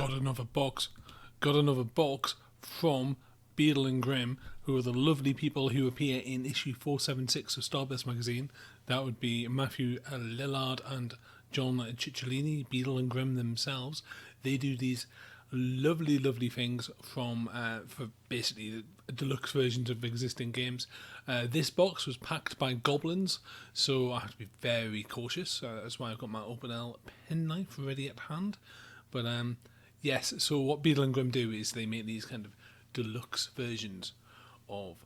got another box. Got another box from Beadle and Grimm, who are the lovely people who appear in issue 476 of Starburst magazine. That would be Matthew Lillard and John Cicciolini, Beadle and Grimm themselves. They do these lovely, lovely things from for basically deluxe versions of existing games. This box was packed by Goblins, so I have to be very cautious. That's why I've got my Open L penknife ready at hand. But yes, so what Beadle and Grimm do is they make these kind of deluxe versions of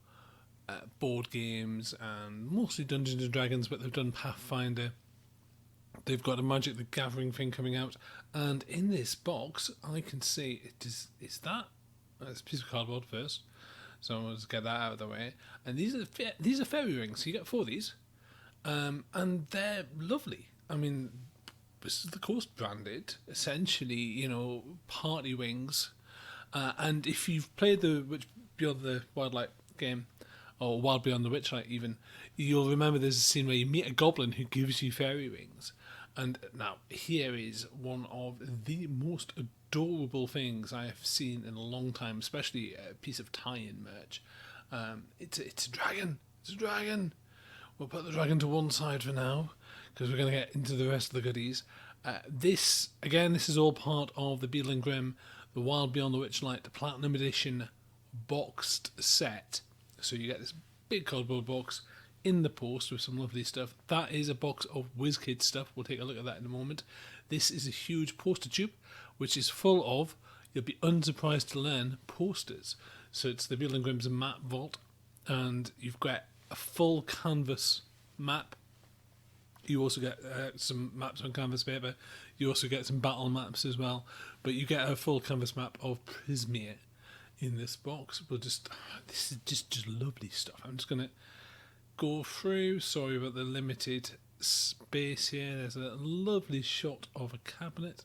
board games and mostly Dungeons and Dragons, but they've done Pathfinder. They've got a Magic the Gathering thing coming out, and in this box, I can see it's a piece of cardboard first, so I'll just get that out of the way. And these are fairy rings, so you get 4 of these, and they're lovely. I mean, this is the course branded, essentially, party wings. And if you've played the Beyond the Wildlight game, or Wild Beyond The Witchlight even, you'll remember there's a scene where you meet a goblin who gives you fairy rings. And now, here is one of the most adorable things I have seen in a long time, especially a piece of tie-in merch. It's a dragon. It's a dragon. We'll put the dragon to one side for now, because we're going to get into the rest of the goodies. This is all part of the Beadle and Grimm, the Wild Beyond the Witchlight, the Platinum Edition boxed set. So you get this big cardboard box in the post with some lovely stuff. That is a box of WizKids stuff. We'll take a look at that in a moment. This is a huge poster tube, which is full of, you'll be unsurprised to learn, posters. So it's the Beadle and Grimm's map vault, and you've got a full canvas map. You also get some maps on canvas paper. You also get some battle maps as well. But you get a full canvas map of Prismere in this box. This is just lovely stuff. I'm just going to go through. Sorry about the limited space here. There's a lovely shot of a cabinet.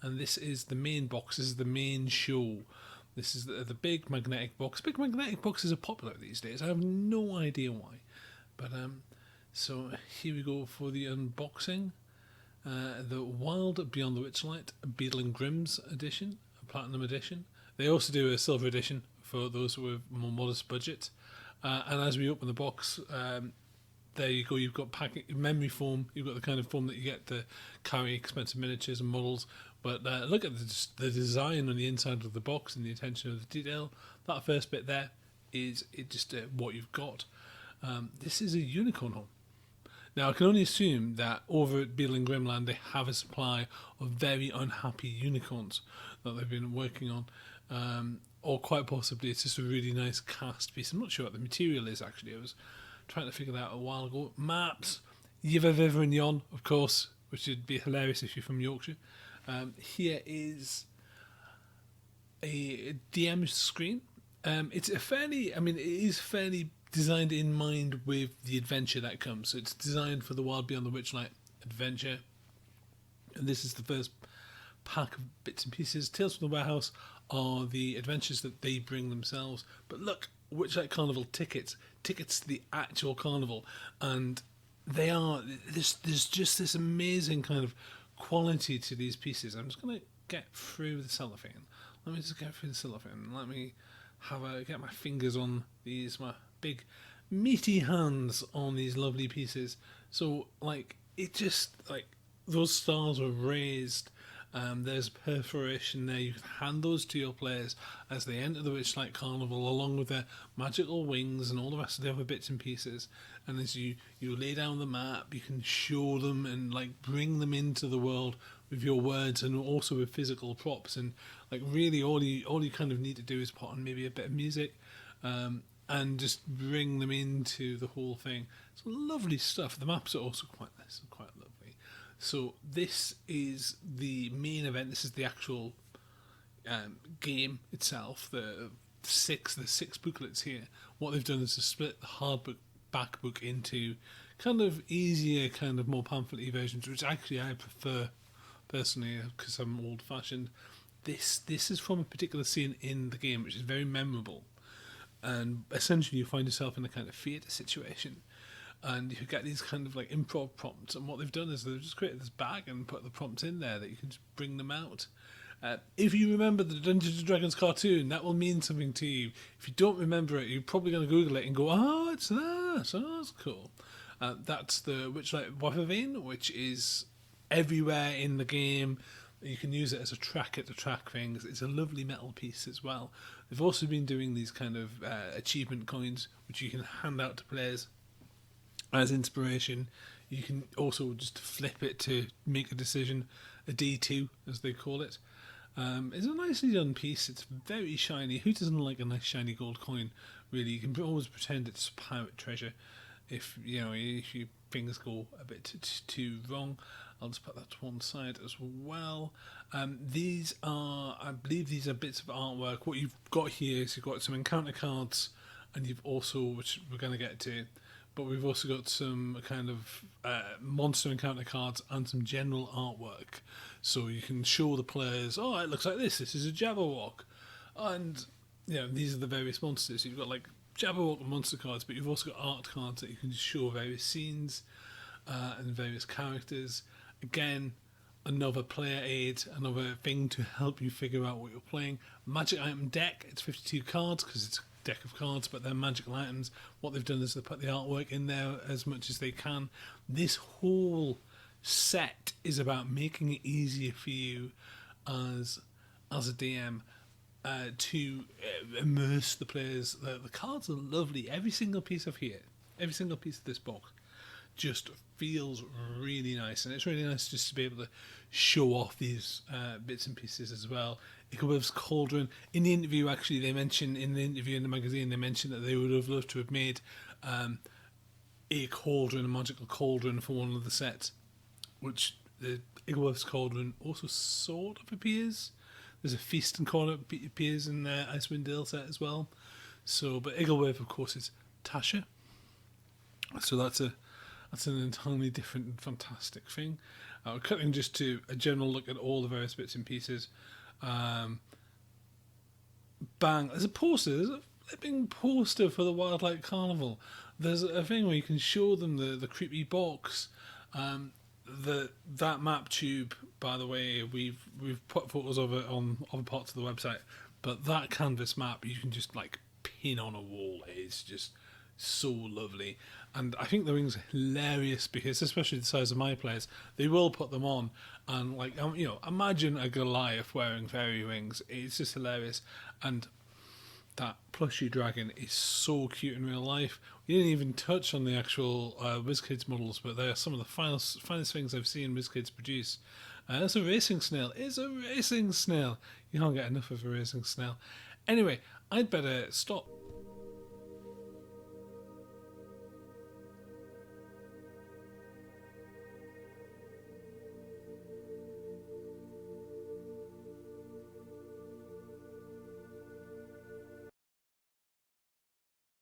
And this is the main box. This is the main show. This is the big magnetic box. Big magnetic boxes are popular these days. I have no idea why. But so here we go for the unboxing. The Wild Beyond the Witchlight, Beadle and Grimm's edition, a Platinum edition. They also do a silver edition for those with more modest budget. And as we open the box, there you go. You've got memory foam. You've got the kind of foam that you get to carry expensive miniatures and models. But look at the design on the inside of the box and the attention to the detail. That first bit there is what you've got. This is a unicorn horn. Now, I can only assume that over at Beadle and Grimland they have a supply of very unhappy unicorns that they've been working on. Or quite possibly it's just a really nice cast piece. I'm not sure what the material is, actually. I was trying to figure that out a while ago. Maps. Yiva, Viva and Yon, of course, which would be hilarious if you're from Yorkshire. Here is a DM screen. It is fairly designed in mind with the adventure that comes. So it's designed for the Wild Beyond the Witchlight adventure. And this is the first pack of bits and pieces. Tales from the Warehouse are the adventures that they bring themselves. But look, Witchlight Carnival tickets to the actual carnival. And there's just this amazing kind of quality to these pieces. I'm just going to get through the cellophane. Let me just get through the cellophane. Let me get my fingers on these, my big meaty hands on these lovely pieces. So those stars were raised. There's perforation there. You can hand those to your players as they enter the Witchlight Carnival, along with their magical wings and all the rest of the other bits and pieces. And as you lay down the map, you can show them and bring them into the world with your words and also with physical props. And really, all you kind of need to do is put on maybe a bit of music, and just bring them into the whole thing. It's lovely stuff. The maps are also quite nice and quite lovely. So this is the main event. This is the actual game itself. The six booklets here. What they've done is to split the hardbook back book into kind of easier, kind of more pamphlet-y versions, which actually I prefer personally because I'm old-fashioned. This is from a particular scene in the game, which is very memorable. And essentially you find yourself in a kind of theatre situation, and you get these kind of improv prompts, and what they've done is they've just created this bag and put the prompts in there that you can just bring them out. If you remember the Dungeons and Dragons cartoon, that will mean something to you. If you don't remember it, you're probably going to Google it and go, "Oh, it's that. Oh, that's cool." That's the Witchlight Wafer Vein, which is everywhere in the game. You can use it as a tracker to track things. It's a lovely metal piece as well. They've also been doing these kind of achievement coins, which you can hand out to players as inspiration. You can also just flip it to make a decision, a D2 as they call it. It's a nicely done piece. It's very shiny. Who doesn't like a nice shiny gold coin? Really, you can always pretend it's pirate treasure. If your things go a bit too wrong, I'll just put that to one side as well. These are, I believe, these are bits of artwork. What you've got here is you've got some encounter cards, and you've also, which we're going to get to, but we've also got some kind of monster encounter cards and some general artwork. So you can show the players, oh, it looks like this. This is a Jabberwock, and these are the various monsters. You've got like Jabberwock and monster cards, but you've also got art cards that you can show various scenes and various characters. Again, another player aid, another thing to help you figure out what you're playing. Magic item deck, it's 52 cards because it's a deck of cards, but they're magical items. What they've done is they put the artwork in there as much as they can. This whole set is about making it easier for you as a DM to immerse the players. The cards are lovely. Every single piece of this box just feels really nice, and it's really nice just to be able to show off these bits and pieces as well. Igglewurf's Cauldron. In the interview, actually, in the magazine, they mentioned that they would have loved to have made a cauldron, a magical cauldron for one of the sets, which the Igglewurf's Cauldron also sort of appears. There's a feast and corner appears in the Icewind Dale set as well. So, but Igglewurf, of course, is Tasha. So that's an entirely different and fantastic thing. We're cutting just to a general look at all the various bits and pieces. Bang! There's a poster. There's a flipping poster for the Wildlight Carnival. There's a thing where you can show them the creepy box. That map tube, by the way, we've put photos of it on other parts of the website. But that canvas map you can just like pin on a wall. It's just so lovely, and I think the rings are hilarious because, especially the size of my players, they will put them on and imagine a Goliath wearing fairy rings. It's just hilarious, and that plushie dragon is so cute in real life. We didn't even touch on the actual WizKids models, but they are some of the finest things I've seen WizKids produce. It's a racing snail. It's a racing snail. You can't get enough of a racing snail. Anyway, I'd better stop